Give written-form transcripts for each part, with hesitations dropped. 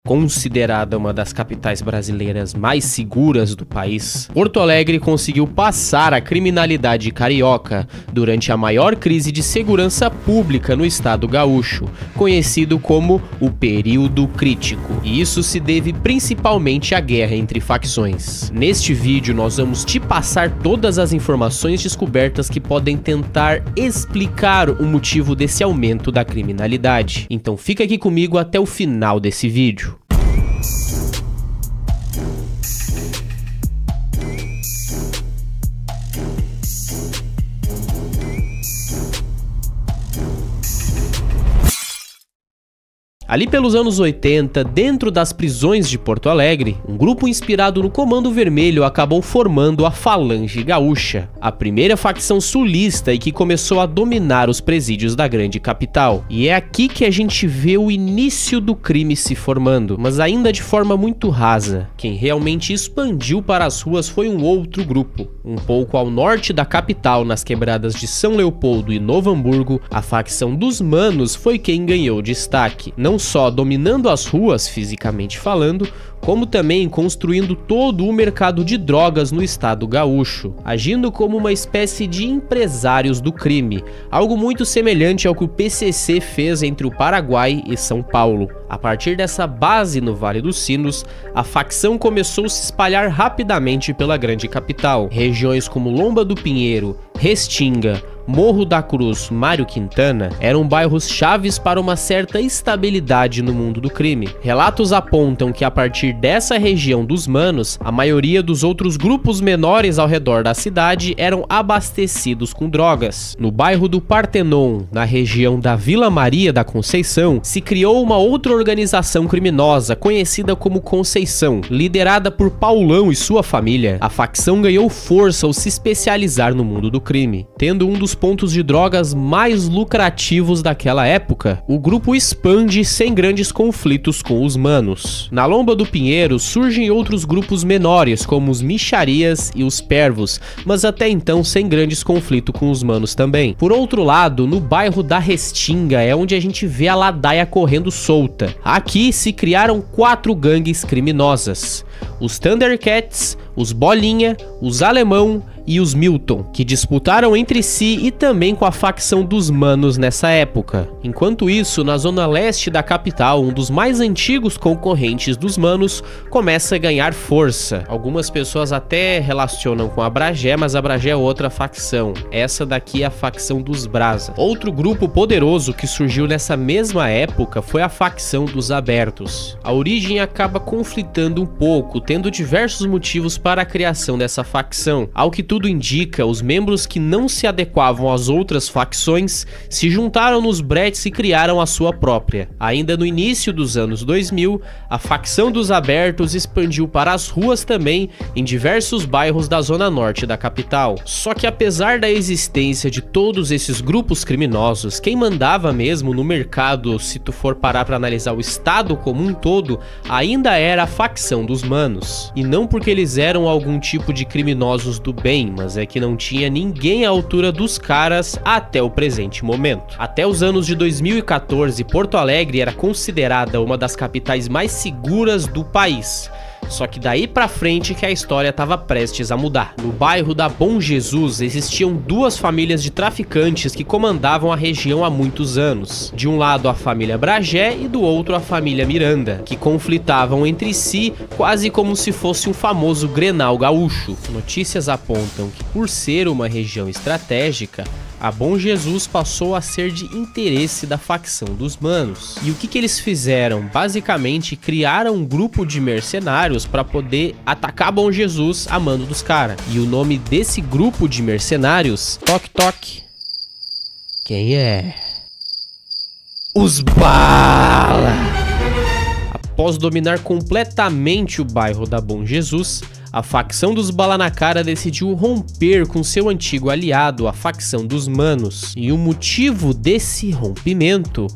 Considerada uma das capitais brasileiras mais seguras do país, Porto Alegre conseguiu passar a criminalidade carioca durante a maior crise de segurança pública no estado gaúcho, conhecido como o período crítico. E isso se deve principalmente à guerra entre facções. Neste vídeo nós vamos te passar todas as informações descobertas que podem tentar explicar o motivo desse aumento da criminalidade. Então fica aqui comigo até o final desse vídeo. Ali pelos anos 80, dentro das prisões de Porto Alegre, um grupo inspirado no Comando Vermelho acabou formando a Falange Gaúcha, a primeira facção sulista e que começou a dominar os presídios da grande capital. E é aqui que a gente vê o início do crime se formando, mas ainda de forma muito rasa. Quem realmente expandiu para as ruas foi um outro grupo. Um pouco ao norte da capital, nas quebradas de São Leopoldo e Novo Hamburgo, a facção dos Manos foi quem ganhou destaque, não só dominando as ruas fisicamente falando, como também construindo todo o mercado de drogas no estado gaúcho, agindo como uma espécie de empresários do crime, algo muito semelhante ao que o PCC fez entre o Paraguai e São Paulo. A partir dessa base no Vale dos Sinos, a facção começou a se espalhar rapidamente pela grande capital. Regiões como Lomba do Pinheiro, Restinga, Morro da Cruz, Mário Quintana eram bairros chaves para uma certa estabilidade no mundo do crime. Relatos apontam que a partir dessa região dos Manos, a maioria dos outros grupos menores ao redor da cidade eram abastecidos com drogas. No bairro do Partenon, na região da Vila Maria da Conceição, se criou uma outra organização criminosa conhecida como Conceição, liderada por Paulão e sua família. A facção ganhou força ao se especializar no mundo do crime, tendo um dos pontos de drogas mais lucrativos daquela época. O grupo expande sem grandes conflitos com os Manos. Na Lomba do Pinheiro surgem outros grupos menores, como os Micharias e os Pervos, mas até então sem grandes conflitos com os Manos também. Por outro lado, no bairro da Restinga é onde a gente vê a ladaia correndo solta. Aqui se criaram 4 gangues criminosas: os Thundercats, os Bolinha, os Alemão e os Milton, que disputaram entre si e também com a facção dos Manos nessa época. Enquanto isso, na zona leste da capital, um dos mais antigos concorrentes dos Manos começa a ganhar força. Algumas pessoas até relacionam com a Bragé, mas a Bragé é outra facção. Essa daqui é a facção dos Brasa. Outro grupo poderoso que surgiu nessa mesma época foi a facção dos Abertos. A origem acaba conflitando um pouco, tendo diversos motivos para a criação dessa facção. Ao que tudo indica, os membros que não se adequavam às outras facções se juntaram nos bretes e criaram a sua própria. Ainda no início dos anos 2000, a facção dos Abertos expandiu para as ruas também em diversos bairros da zona norte da capital. Só que apesar da existência de todos esses grupos criminosos, quem mandava mesmo no mercado, se tu for parar para analisar o estado como um todo, ainda era a facção dos Manos. E não porque eles eram algum tipo de criminosos do bem, mas é que não tinha ninguém à altura dos caras até o presente momento. Até os anos de 2014, Porto Alegre era considerada uma das capitais mais seguras do país. Só que daí pra frente que a história estava prestes a mudar. No bairro da Bom Jesus existiam 2 famílias de traficantes que comandavam a região há muitos anos. De um lado a família Bragé e do outro a família Miranda, que conflitavam entre si quase como se fosse um famoso Grenal gaúcho. Notícias apontam que, por ser uma região estratégica, a Bom Jesus passou a ser de interesse da facção dos Manos. E o que eles fizeram? Basicamente criaram um grupo de mercenários para poder atacar Bom Jesus a mando dos caras. E o nome desse grupo de mercenários, Toque Toque. Quem é? Os Bala! Após dominar completamente o bairro da Bom Jesus, a facção dos Bala na Cara decidiu romper com seu antigo aliado, a facção dos Manos. E o motivo desse rompimento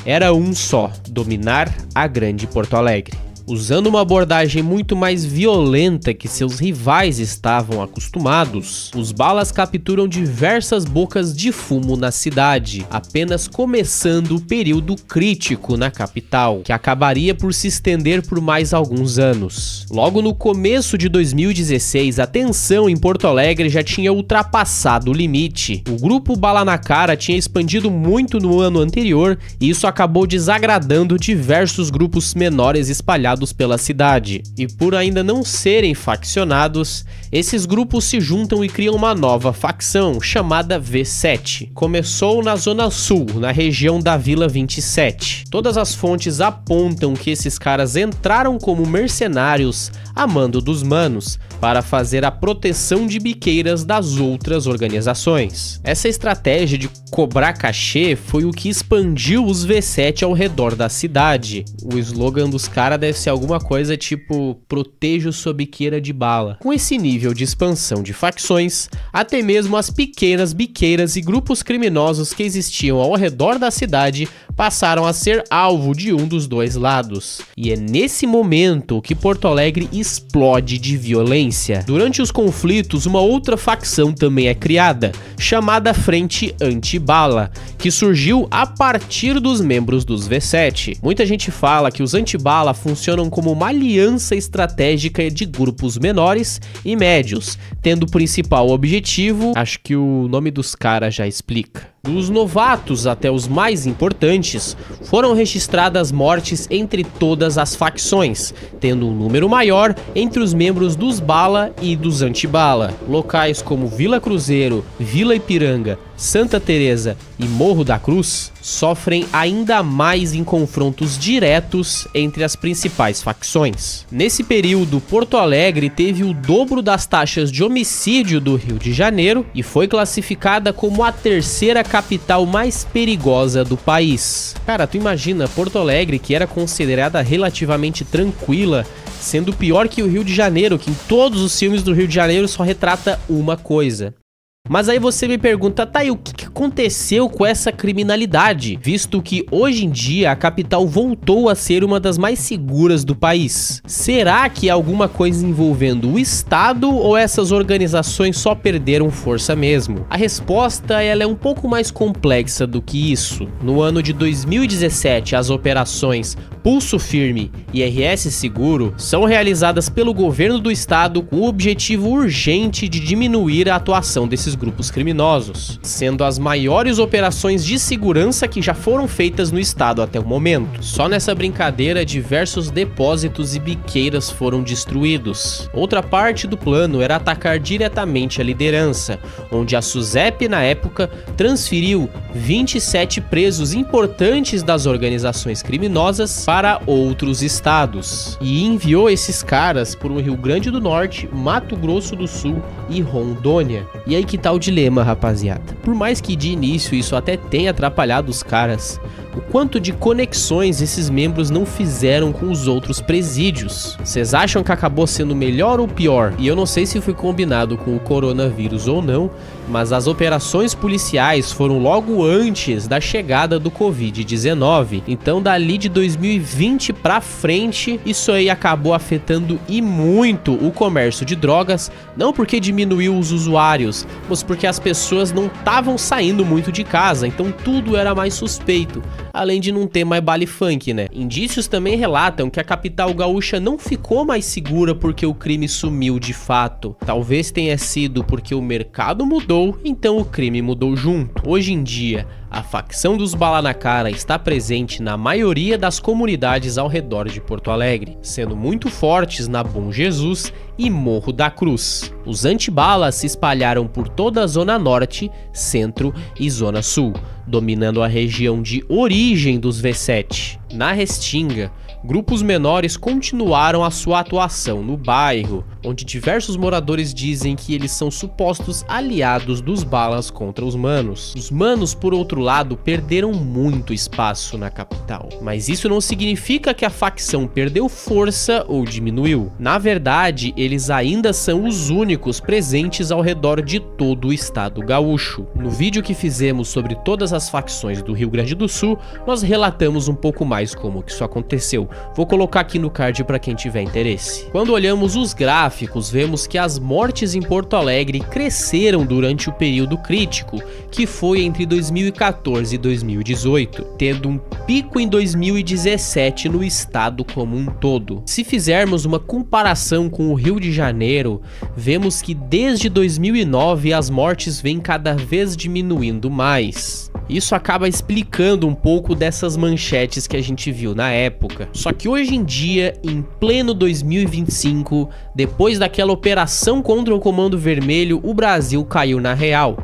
era um só: dominar a grande Porto Alegre. Usando uma abordagem muito mais violenta que seus rivais estavam acostumados, os balas capturam diversas bocas de fumo na cidade, apenas começando o período crítico na capital, que acabaria por se estender por mais alguns anos. Logo no começo de 2016, a tensão em Porto Alegre já tinha ultrapassado o limite. O grupo Bala na Cara tinha expandido muito no ano anterior e isso acabou desagradando diversos grupos menores espalhados pela cidade. E por ainda não serem faccionados, esses grupos se juntam e criam uma nova facção chamada V7. Começou na Zona Sul, na região da Vila 27. Todas as fontes apontam que esses caras entraram como mercenários a mando dos manos para fazer a proteção de biqueiras das outras organizações. Essa estratégia de cobrar cachê foi o que expandiu os V7 ao redor da cidade. O slogan dos caras deve ser alguma coisa tipo proteja sua biqueira de bala. Com esse nível de expansão de facções, até mesmo as pequenas biqueiras e grupos criminosos que existiam ao redor da cidade passaram a ser alvo de um dos dois lados. E é nesse momento que Porto Alegre explode de violência. Durante os conflitos, uma outra facção também é criada, chamada Frente Anti-Bala, que surgiu a partir dos membros dos V7. Muita gente fala que os anti-bala funcionam como uma aliança estratégica de grupos menores e médios, tendo o principal objetivo, acho que o nome dos caras já explica. Dos novatos até os mais importantes, foram registradas mortes entre todas as facções, tendo um número maior entre os membros dos Bala e dos Anti-Bala. Locais como Vila Cruzeiro, Vila Ipiranga, Santa Teresa e Morro da Cruz sofrem ainda mais em confrontos diretos entre as principais facções. Nesse período, Porto Alegre teve o dobro das taxas de homicídio do Rio de Janeiro e foi classificada como a terceira capital mais perigosa do país. Cara, tu imagina Porto Alegre, que era considerada relativamente tranquila, sendo pior que o Rio de Janeiro, que em todos os filmes do Rio de Janeiro só retrata uma coisa. Mas aí você me pergunta, tá, e o que aconteceu com essa criminalidade? Visto que hoje em dia a capital voltou a ser uma das mais seguras do país. Será que é alguma coisa envolvendo o Estado ou essas organizações só perderam força mesmo? A resposta ela é um pouco mais complexa do que isso. No ano de 2017, as operações Pulso Firme e RS Seguro são realizadas pelo governo do estado com o objetivo urgente de diminuir a atuação desses grupos criminosos, sendo as maiores operações de segurança que já foram feitas no estado até o momento. Só nessa brincadeira, diversos depósitos e biqueiras foram destruídos. Outra parte do plano era atacar diretamente a liderança, onde a SUSEP, na época, transferiu 27 presos importantes das organizações criminosas para outros estados e enviou esses caras por Rio Grande do Norte, Mato Grosso do Sul e Rondônia. E aí que tá o dilema, rapaziada. Por mais que de início isso até tenha atrapalhado os caras, o quanto de conexões esses membros não fizeram com os outros presídios? Vocês acham que acabou sendo melhor ou pior? E eu não sei se foi combinado com o coronavírus ou não, mas as operações policiais foram logo antes da chegada do Covid-19. Então dali de 2020 pra frente, isso aí acabou afetando e muito o comércio de drogas, não porque diminuiu os usuários, mas porque as pessoas não estavam saindo muito de casa, então tudo era mais suspeito. Além de não ter mais baile funk, né? Indícios também relatam que a capital gaúcha não ficou mais segura porque o crime sumiu de fato. Talvez tenha sido porque o mercado mudou, então o crime mudou junto. Hoje em dia, a facção dos Bala na Cara está presente na maioria das comunidades ao redor de Porto Alegre, sendo muito fortes na Bom Jesus e Morro da Cruz. Os anti-balas se espalharam por toda a Zona Norte, Centro e Zona Sul, dominando a região de origem dos V7. Na Restinga, grupos menores continuaram a sua atuação no bairro, onde diversos moradores dizem que eles são supostos aliados dos balas contra os manos. Os manos, por outro lado, perderam muito espaço na capital, mas isso não significa que a facção perdeu força ou diminuiu. Na verdade, eles ainda são os únicos presentes ao redor de todo o estado gaúcho. No vídeo que fizemos sobre todas as facções do Rio Grande do Sul, nós relatamos um pouco mais como que isso aconteceu. vou colocar aqui no card para quem tiver interesse. Quando olhamos os gráficos, vemos que as mortes em Porto Alegre cresceram durante o período crítico, que foi entre 2014 e 2018, tendo um pico em 2017 no estado como um todo. Se fizermos uma comparação com o Rio de Janeiro, vemos que desde 2009 as mortes vêm cada vez diminuindo mais. Isso acaba explicando um pouco dessas manchetes que a gente viu na época. Só que hoje em dia, em pleno 2025, depois daquela operação contra o Comando Vermelho, o Brasil caiu na real.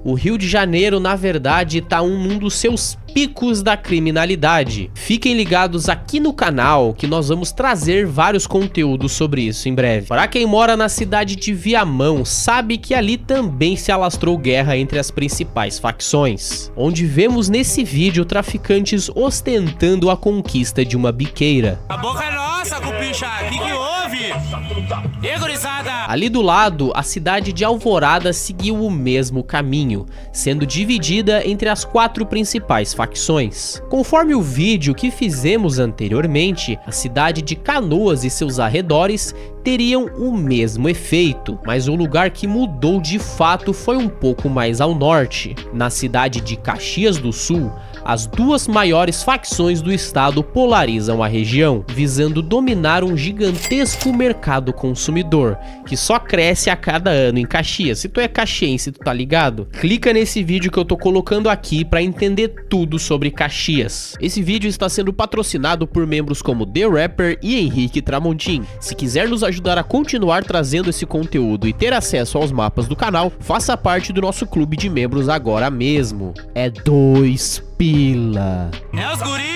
O Rio de Janeiro, na verdade, tá num dos seus picos da criminalidade. Fiquem ligados aqui no canal que nós vamos trazer vários conteúdos sobre isso em breve. Para quem mora na cidade de Viamão, sabe que ali também se alastrou guerra entre as principais facções, onde vemos nesse vídeo traficantes ostentando a conquista de uma biqueira. A boca é nossa, cupicha! O que houve? E gurizada? Ali do lado, a cidade de Alvorada seguiu o mesmo caminho, sendo dividida entre as 4 principais facções. Conforme o vídeo que fizemos anteriormente, a cidade de Canoas e seus arredores teriam o mesmo efeito, mas o lugar que mudou de fato foi um pouco mais ao norte. Na cidade de Caxias do Sul, as 2 maiores facções do estado polarizam a região, visando dominar um gigantesco mercado consumidor, que só cresce a cada ano em Caxias. Se tu é caxiense, tu tá ligado? Clica nesse vídeo que eu tô colocando aqui para entender tudo sobre Caxias. Esse vídeo está sendo patrocinado por membros como The Rapper e Henrique Tramontim. Se quiser nos ajudar a continuar trazendo esse conteúdo e ter acesso aos mapas do canal, faça parte do nosso clube de membros agora mesmo. É 2 pila. É os guri!